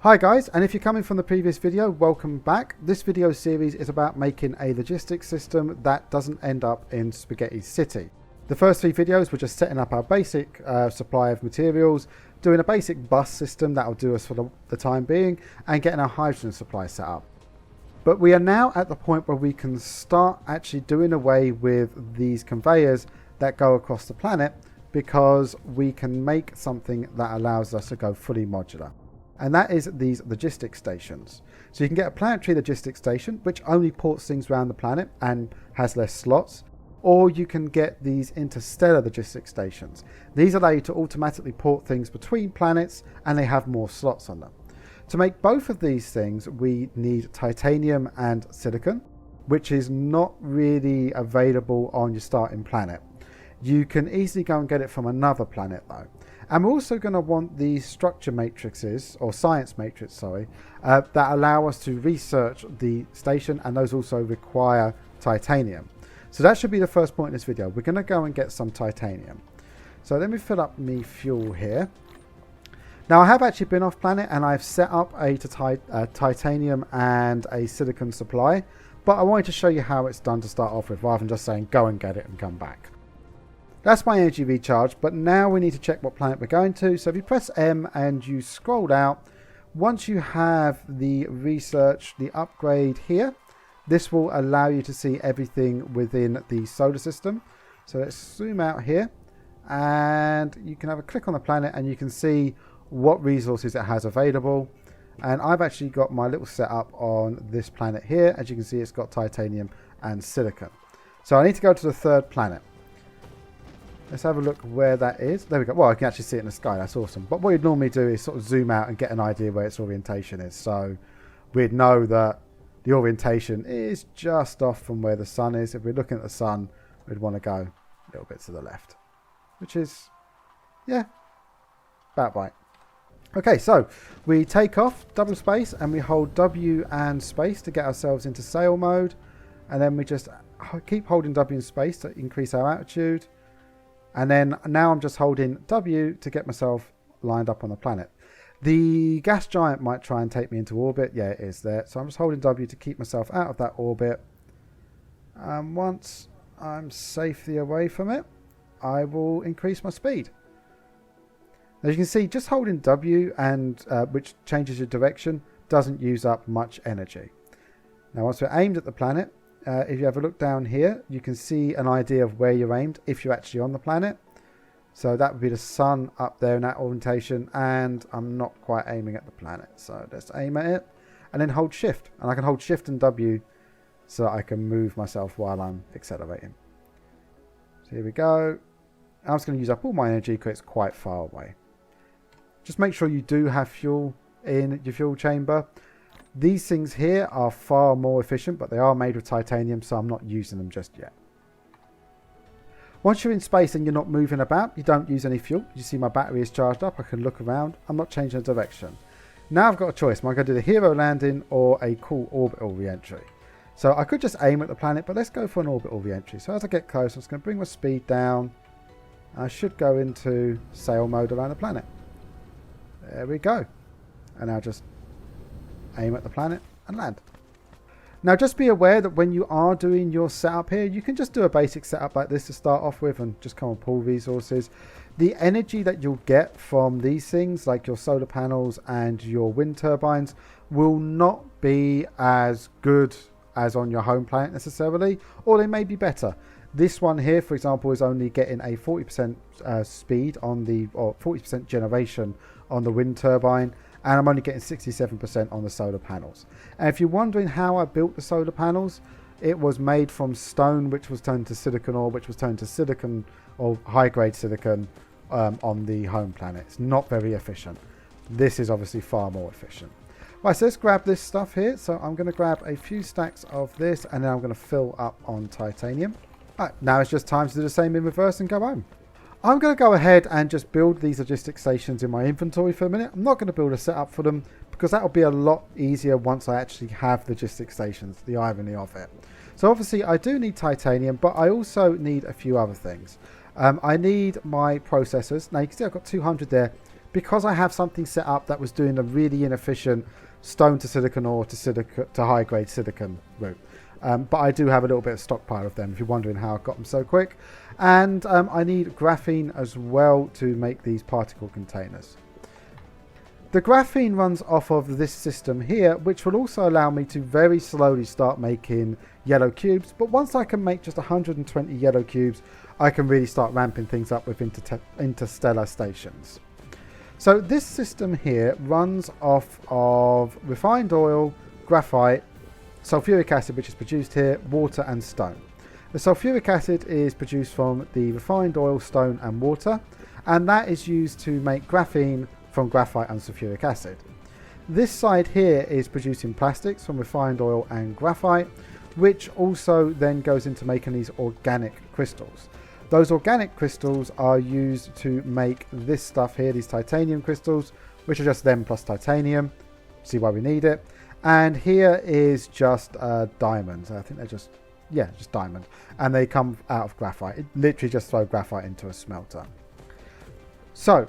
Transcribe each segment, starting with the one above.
Hi guys, and if you're coming from the previous video, welcome back. This video series is about making a logistics system that doesn't end up in Spaghetti City. The first three videos were just setting up our basic supply of materials, doing a basic bus system that will do us for the time being, and getting our hydrogen supply set up. But we are now at the point where we can start actually doing away with these conveyors that go across the planet, because we can make something that allows us to go fully modular. And that is these logistics stations. So you can get a planetary logistics station, which only ports things around the planet and has less slots. Or you can get these interstellar logistics stations. These allow you to automatically port things between planets, and they have more slots on them. To make both of these things, we need titanium and silicon, which is not really available on your starting planet. You can easily go and get it from another planet though. And we're also going to want these structure matrices, or science matrix, sorry, that allow us to research the station, and those also require titanium. So that should be the first point in this video. We're going to go and get some titanium. So let me fill up me fuel here. Now I have actually been off planet and I've set up a titanium and a silicon supply, but I wanted to show you how it's done to start off with, rather than just saying go and get it and come back. That's my energy recharge, but now we need to check what planet we're going to. So if you press M and you scroll down, once you have the research, the upgrade here, this will allow you to see everything within the solar system. So let's zoom out here, and you can have a click on the planet and you can see what resources it has available. And I've actually got my little setup on this planet here. As you can see, it's got titanium and silicon. So I need to go to the third planet. Let's have a look where that is. There we go. Well, I can actually see it in the sky. That's awesome. But what you'd normally do is sort of zoom out and get an idea where its orientation is. So we'd know that the orientation is just off from where the sun is. If we're looking at the sun, we'd want to go a little bit to the left, which is, yeah, about right. Okay, so we take off double space and we hold W and space to get ourselves into sail mode. And then we just keep holding W and space to increase our altitude. And then now I'm just holding W to get myself lined up on the planet. The gas giant might try and take me into orbit. Yeah, it is there. So I'm just holding W to keep myself out of that orbit. And once I'm safely away from it, I will increase my speed. As you can see, just holding W, and which changes your direction, doesn't use up much energy. Now once we're aimed at the planet, if you have a look down here, you can see an idea of where you're aimed if you're actually on the planet. So that would be the sun up there in that orientation, and I'm not quite aiming at the planet. So let's aim at it and then hold shift, and I can hold shift and W so I can move myself while I'm accelerating. So here we go. I'm just going to use up all my energy because it's quite far away. Just make sure you do have fuel in your fuel chamber. These things here are far more efficient, but they are made of titanium, so I'm not using them just yet. Once you're in space and you're not moving about, you don't use any fuel. You see my battery is charged up. I can look around. I'm not changing the direction. Now I've got a choice. Am I going to do the hero landing or a cool orbital re-entry? So I could just aim at the planet, but let's go for an orbital re-entry. So as I get close, I'm just going to bring my speed down. I should go into sail mode around the planet. There we go. And now just aim at the planet and land. Now just be aware that when you are doing your setup here, you can just do a basic setup like this to start off with and just come and pull resources. The energy that you'll get from these things, like your solar panels and your wind turbines, will not be as good as on your home planet necessarily, or they may be better. This one here, for example, is only getting a 40% speed on the, or 40% generation on the wind turbine, and I'm only getting 67% on the solar panels. And if you're wondering how I built the solar panels, it was made from stone, which was turned to silicon ore, which was turned to silicon or high-grade silicon on the home planet. It's not very efficient. This is obviously far more efficient. Right, so let's grab this stuff here. So I'm going to grab a few stacks of this, and then I'm going to fill up on titanium. Right, now it's just time to do the same in reverse and go home. I'm going to go ahead and just build these logistics stations in my inventory for a minute. I'm not going to build a setup for them because that will be a lot easier once I actually have logistics stations, the irony of it. So obviously I do need titanium, but I also need a few other things. I need my processors. Now you can see I've got 200 there. because I have something set up that was doing a really inefficient stone to silicon ore to high grade silicon route. But I do have a little bit of stockpile of them if you're wondering how I got them so quick. And I need graphene as well to make these particle containers. The graphene runs off of this system here, which will also allow me to very slowly start making yellow cubes. But once I can make just 120 yellow cubes, I can really start ramping things up with interstellar stations. So this system here runs off of refined oil, graphite, sulfuric acid, which is produced here, water and stone. The sulfuric acid is produced from the refined oil, stone and water, and that is used to make graphene from graphite and sulfuric acid. This side here is producing plastics from refined oil and graphite, which also then goes into making these organic crystals. Those organic crystals are used to make this stuff here, these titanium crystals, which are just them plus titanium. See why we need it. And here is just diamonds. I think they're just diamond. And they come out of graphite. It literally just throw graphite into a smelter. So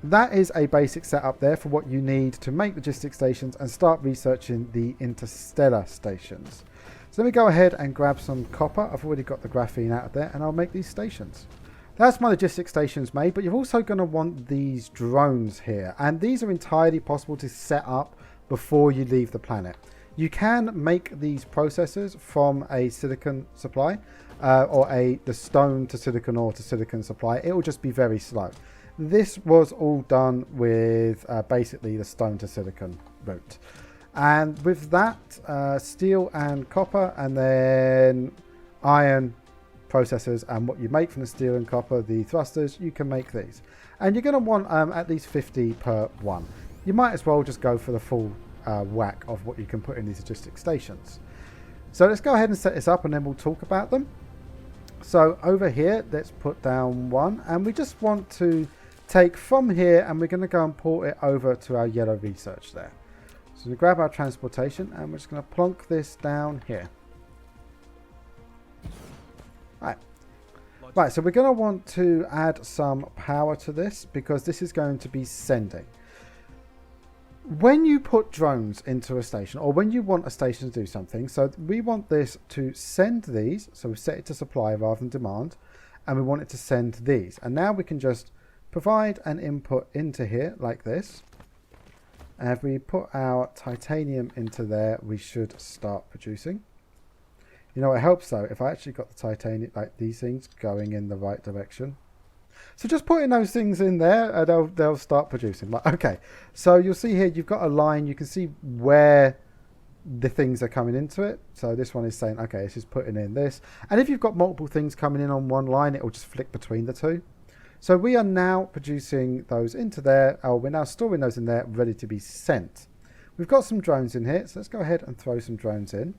that is a basic setup there for what you need to make logistic stations and start researching the interstellar stations. So let me go ahead and grab some copper. I've already got the graphene out of there, and I'll make these stations. That's my logistic stations made, but you're also going to want these drones here. And these are entirely possible to set up before you leave the planet. You can make these processors from a silicon supply or the stone to silicon ore to silicon supply. It will just be very slow. This was all done with basically the stone to silicon route. And with that, steel and copper, and then iron processors, and what you make from the steel and copper, the thrusters, you can make these. And you're going to want at least 50 per one. You might as well just go for the full whack of what you can put in these logistic stations. So let's go ahead and set this up, and then we'll talk about them. So over here, let's put down one, and we just want to take from here, and we're going to go and port it over to our yellow research there. So we grab our transportation, and we're just going to plonk this down here. Right, so we're going to want to add some power to this, because this is going to be sending. When you put drones into a station, or when you want a station to do something, so we want this to send these, so we set it to supply rather than demand, and we want it to send these. And now we can just provide an input into here like this. And if we put our titanium into there, we should start producing. You know, it helps though if I actually got the titanium, like these things, going in the right direction. So just putting those things in there, they'll start producing. Like, okay, so you'll see here you've got a line. You can see where the things are coming into it. So this one is saying, okay, this is putting in this. And if you've got multiple things coming in on one line, it will just flick between the two. So we are now producing those into there. Oh, we're now storing those in there, ready to be sent. We've got some drones in here, so let's go ahead and throw some drones in.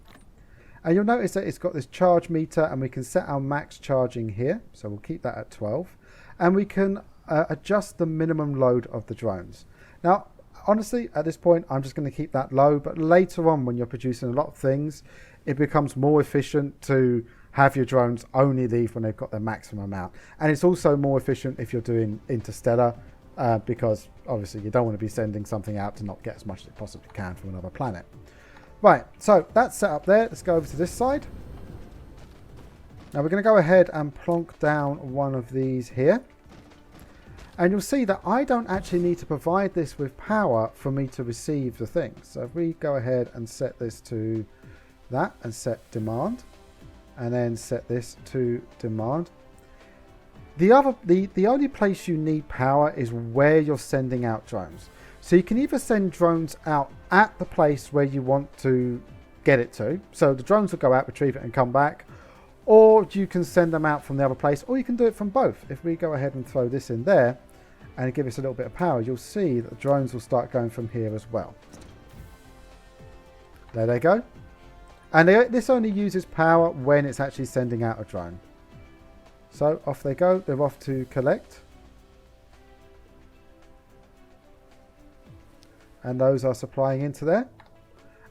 And you'll notice that it's got this charge meter, and we can set our max charging here. So we'll keep that at 12. And we can adjust the minimum load of the drones. Now, honestly, at this point, I'm just going to keep that low. But later on, when you're producing a lot of things, it becomes more efficient to have your drones only leave when they've got their maximum amount. And it's also more efficient if you're doing interstellar, because obviously you don't want to be sending something out to not get as much as it possibly can from another planet. Right, so that's set up there. Let's go over to this side. Now we're going to go ahead and plonk down one of these here. And you'll see that I don't actually need to provide this with power for me to receive the things. So if we go ahead and set this to that and set demand, and then set this to demand. The only place you need power is where you're sending out drones. So you can either send drones out at the place where you want to get it to. So the drones will go out, retrieve it and come back. Or you can send them out from the other place, or you can do it from both. If we go ahead and throw this in there and give us a little bit of power, you'll see that the drones will start going from here as well. There they go. And this only uses power when it's actually sending out a drone. So off they go. They're off to collect. And those are supplying into there.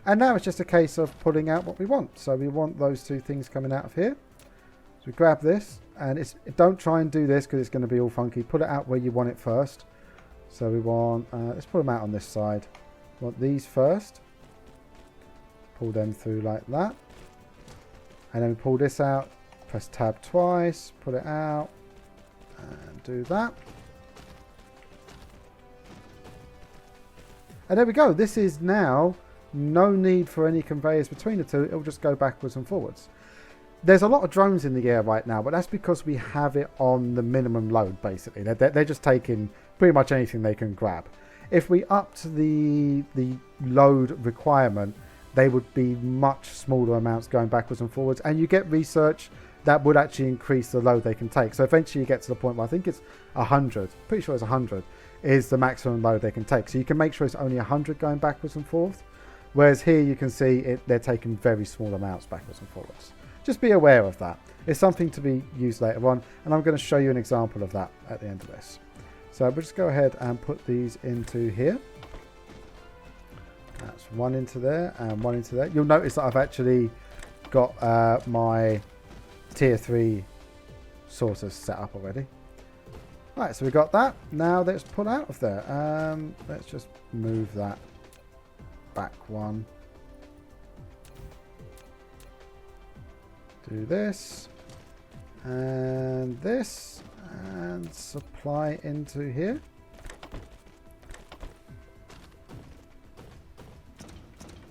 And now it's just a case of pulling out what we want. So we want those two things coming out of here. So we grab this. And don't try and do this because it's going to be all funky. Pull it out where you want it first. So we want, let's put them out on this side. We want these first. Pull them through like that. And then we pull this out. Press tab twice. Pull it out. And do that. And there we go. This is now no need for any conveyors between the two. It'll just go backwards and forwards. There's a lot of drones in the air right now, but that's because we have it on the minimum load, basically. They're just taking pretty much anything they can grab. If we upped the load requirement, they would be much smaller amounts going backwards and forwards. And you get research that would actually increase the load they can take. So eventually you get to the point where I think it's 100. Pretty sure it's 100 is the maximum load they can take. So you can make sure it's only 100 going backwards and forth. Whereas here you can see they're taking very small amounts backwards and forwards. Just be aware of that. It's something to be used later on, and I'm going to show you an example of that at the end of this. So we'll just go ahead and put these into here. That's one into there and one into there. You'll notice that I've actually got my tier 3 sorters set up already. Right, so we got that. Now let's pull out of there. Let's just move that back one. Do this and this and supply into here.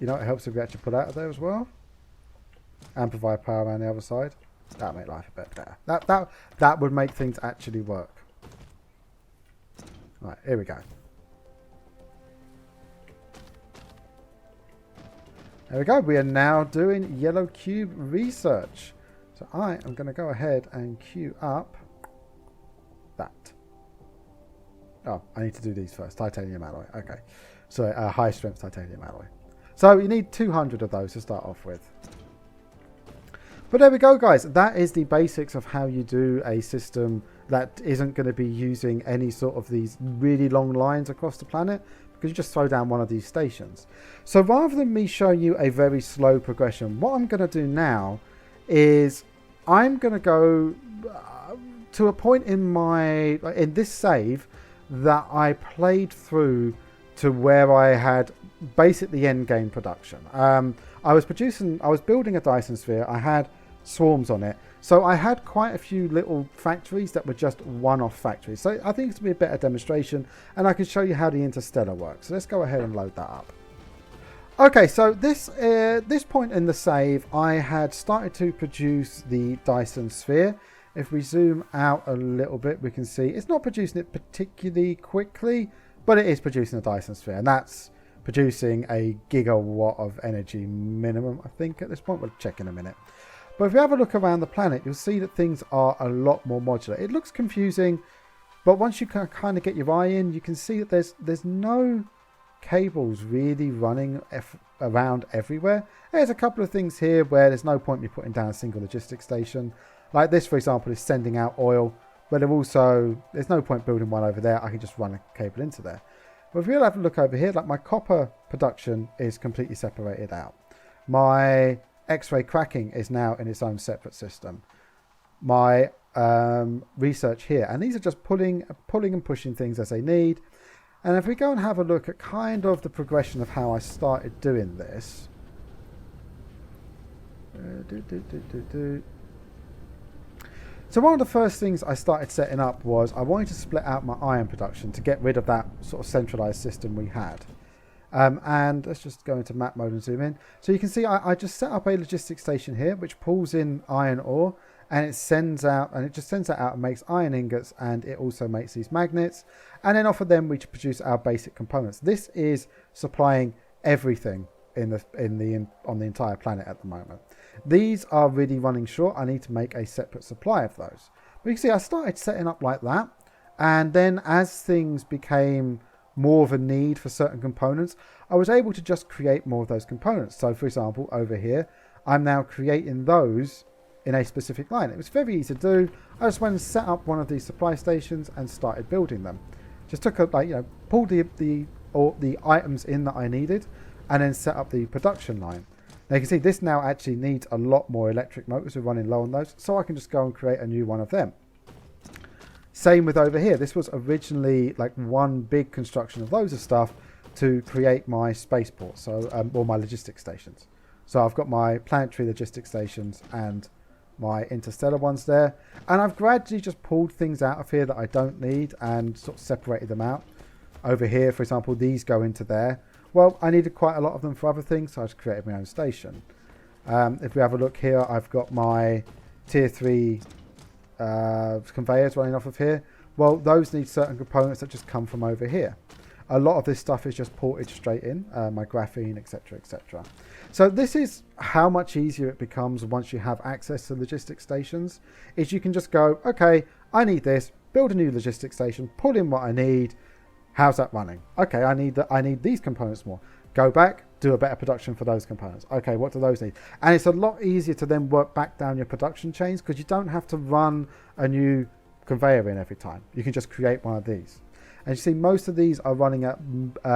You know, it helps if we actually pull out of there as well and provide power around the other side. That'll make life a bit better. That would make things actually work. Right, here we go. There we go. We are now doing yellow cube research. So I am going to go ahead and queue up that. Oh, I need to do these first. Titanium alloy. Okay. So high strength titanium alloy. So you need 200 of those to start off with. But there we go, guys. That is the basics of how you do a system that isn't going to be using any sort of these really long lines across the planet, because you just throw down one of these stations. So rather than me showing you a very slow progression, what I'm going to do now is I'm going to go to a point in this save that I played through to where I had basically end game production. I was building a Dyson sphere. I had swarms on it. So I had quite a few little factories that were just one-off factories. So I think it's going to be a better demonstration, and I can show you how the Interstellar works. So let's go ahead and load that up. Okay, so this point in the save, I had started to produce the Dyson sphere. If we zoom out a little bit, we can see it's not producing it particularly quickly, but it is producing a Dyson sphere, and that's producing a gigawatt of energy minimum, I think, at this point. We'll check in a minute. But if you have a look around the planet, you'll see that things are a lot more modular. It looks confusing, but once you can kind of get your eye in, you can see that there's no cables really running around everywhere. There's a couple of things here where there's no point in me putting down a single logistics station. Like this, for example, is sending out oil, but there's no point building one over there. I can just run a cable into there. But if you have a look over here, like my copper production is completely separated out. My X-ray cracking is now in its own separate system. My research here, and these are just pulling and pushing things as they need. And if we go and have a look at kind of the progression of how I started doing this. So one of the first things I started setting up was I wanted to split out my iron production to get rid of that sort of centralized system we had. And let's just go into map mode and zoom in. So you can see I just set up a logistics station here, which pulls in iron ore, and it sends out, and it just sends that out and makes iron ingots, and it also makes these magnets. And then off of them we produce our basic components. This is supplying everything on the entire planet at the moment. These are really running short. I need to make a separate supply of those. But you can see I started setting up like that, and then as things became more of a need for certain components, I was able to just create more of those components. So for example, over here, I'm now creating those in a specific line. It was very easy to do. I just went and set up one of these supply stations and started building them. Just took pulled the items in that I needed, and then set up the production line. Now you can see this now actually needs a lot more electric motors. We're running low on those, so I can just go and create a new one of them. Same with over here. This was originally like one big construction of loads of stuff to create my spaceports, so or my logistics stations. So I've got my planetary logistics stations and my interstellar ones there, and I've gradually just pulled things out of here that I don't need and sort of separated them out. Over here, for example, these go into there. Well, I needed quite a lot of them for other things, so I just created my own station. If we have a look here, I've got my tier 3 conveyors running off of here. Well, those need certain components that just come from over here. A lot of this stuff is just ported straight in, my graphene, etc, etc. So this is how much easier it becomes once you have access to logistics stations, is you can just go, okay, I need this, build a new logistics station, pull in what I need. How's that running? Okay, I need these components more. Go back, do a better production for those components. Okay, what do those need? And it's a lot easier to then work back down your production chains because you don't have to run a new conveyor in every time. You can just create one of these. And you see most of these are running at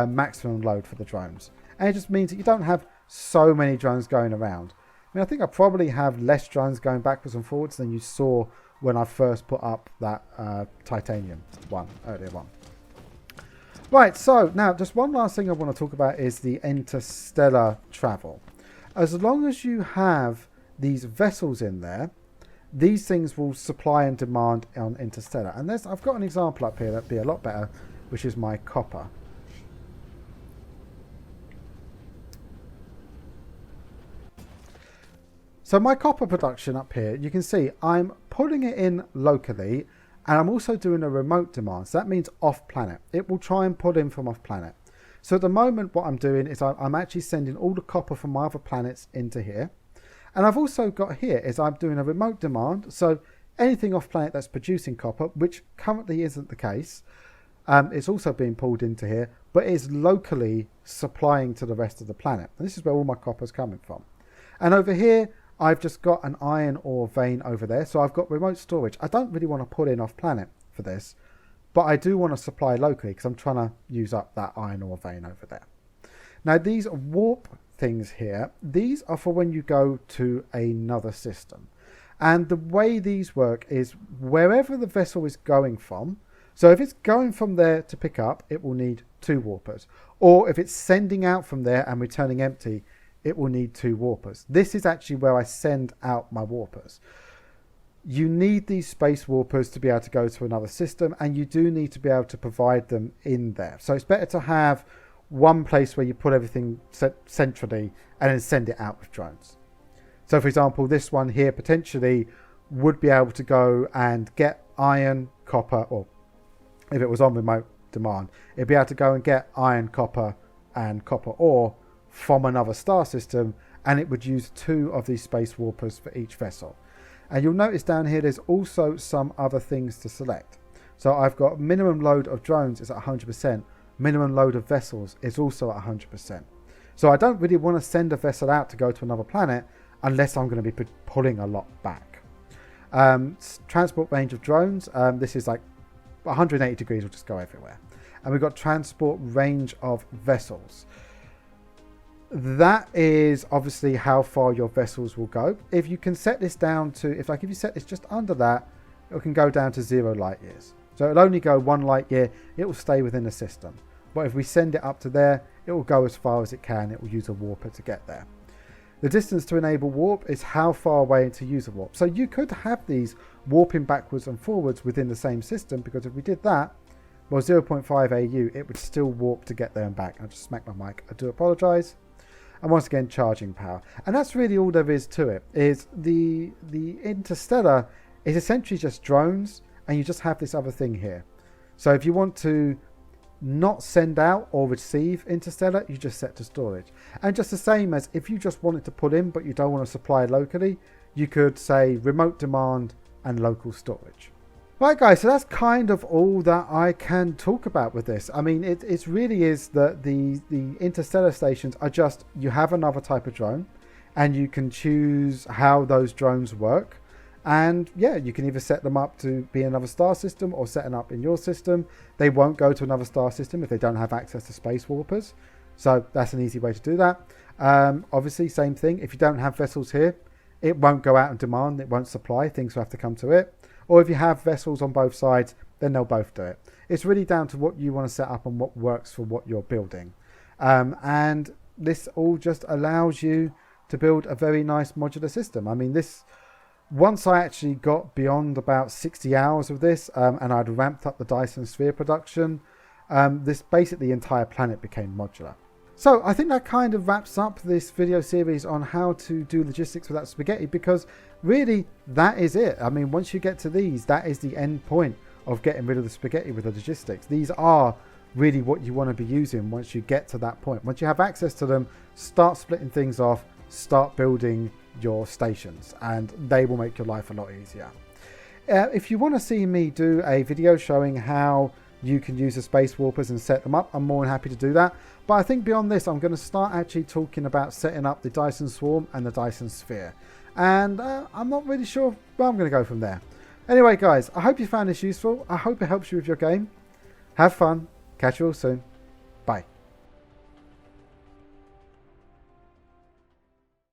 maximum load for the drones. And it just means that you don't have so many drones going around. I mean, I think I probably have less drones going backwards and forwards than you saw when I first put up that titanium one, earlier one. Right, so now just one last thing I want to talk about is the interstellar travel. As long as you have these vessels in there, these things will supply and demand on Interstellar. And I've got an example up here that'd be a lot better, which is my copper. So my copper production up here, you can see I'm putting it in locally, and I'm also doing a remote demand. So that means off planet. It will try and put in from off planet. So at the moment what I'm doing is I'm actually sending all the copper from my other planets into here. And I've also got here is I'm doing a remote demand. So anything off planet that's producing copper, which currently isn't the case, it's also being pulled into here, but is locally supplying to the rest of the planet. And this is where all my copper is coming from. And over here, I've just got an iron ore vein over there. So I've got remote storage. I don't really want to put in off planet for this, but I do want to supply locally because I'm trying to use up that iron ore vein over there. Now these warp things here, these are for when you go to another system. And the way these work is wherever the vessel is going from, so if it's going from there to pick up, it will need 2 warpers. Or if it's sending out from there and returning empty, it will need 2 warpers. This is actually where I send out my warpers. You need these space warpers to be able to go to another system, and you do need to be able to provide them in there. So it's better to have one place where you put everything centrally and then send it out with drones. So for example, this one here potentially would be able to go and get iron, copper, or if it was on remote demand, it'd be able to go and get iron, copper and copper ore from another star system, and it would use 2 of these space warpers for each vessel. And you'll notice down here there's also some other things to select. So I've got minimum load of drones is at 100%, minimum load of vessels is also at 100%. So I don't really want to send a vessel out to go to another planet unless I'm going to be pulling a lot back. Transport range of drones, this is like 180 degrees, will just go everywhere. And we've got transport range of vessels. That is obviously how far your vessels will go. If you can set this down to, if you set this just under that, it can go down to 0 light years. So it'll only go 1 light year, it will stay within the system. But if we send it up to there, it will go as far as it can, it will use a warper to get there. The distance to enable warp is how far away to use a warp. So you could have these warping backwards and forwards within the same system, because if we did that, well, 0.5 AU, it would still warp to get there and back. I just smacked my mic, I do apologise. And once again, charging power. And that's really all there is to it, is the Interstellar is essentially just drones, and you just have this other thing here. So if you want to not send out or receive Interstellar, you just set to storage. And just the same as if you just wanted to put in but you don't want to supply locally, you could say remote demand and local storage. Right guys, so that's kind of all that I can talk about with this. I mean, it really is that the Interstellar stations are just, you have another type of drone and you can choose how those drones work. And yeah, you can either set them up to be another star system or set them up in your system. They won't go to another star system if they don't have access to space warpers. So that's an easy way to do that. Obviously, same thing. If you don't have vessels here, it won't go out and demand. It won't supply. Things will have to come to it. Or if you have vessels on both sides, then they'll both do it. It's really down to what you want to set up and what works for what you're building. And this all just allows you to build a very nice modular system. I mean, once I actually got beyond about 60 hours of this, and I'd ramped up the Dyson sphere production, this basically entire planet became modular. So I think that kind of wraps up this video series on how to do logistics without spaghetti, because really that is it. I mean, once you get to these, that is the end point of getting rid of the spaghetti with the logistics. These are really what you want to be using once you get to that point. Once you have access to them, start splitting things off, start building your stations, and they will make your life a lot easier. If you want to see me do a video showing how you can use the space warpers and set them up, I'm more than happy to do that. But I think beyond this, I'm going to start actually talking about setting up the Dyson Swarm and the Dyson Sphere. And I'm not really sure where I'm going to go from there. Anyway, guys, I hope you found this useful. I hope it helps you with your game. Have fun. Catch you all soon.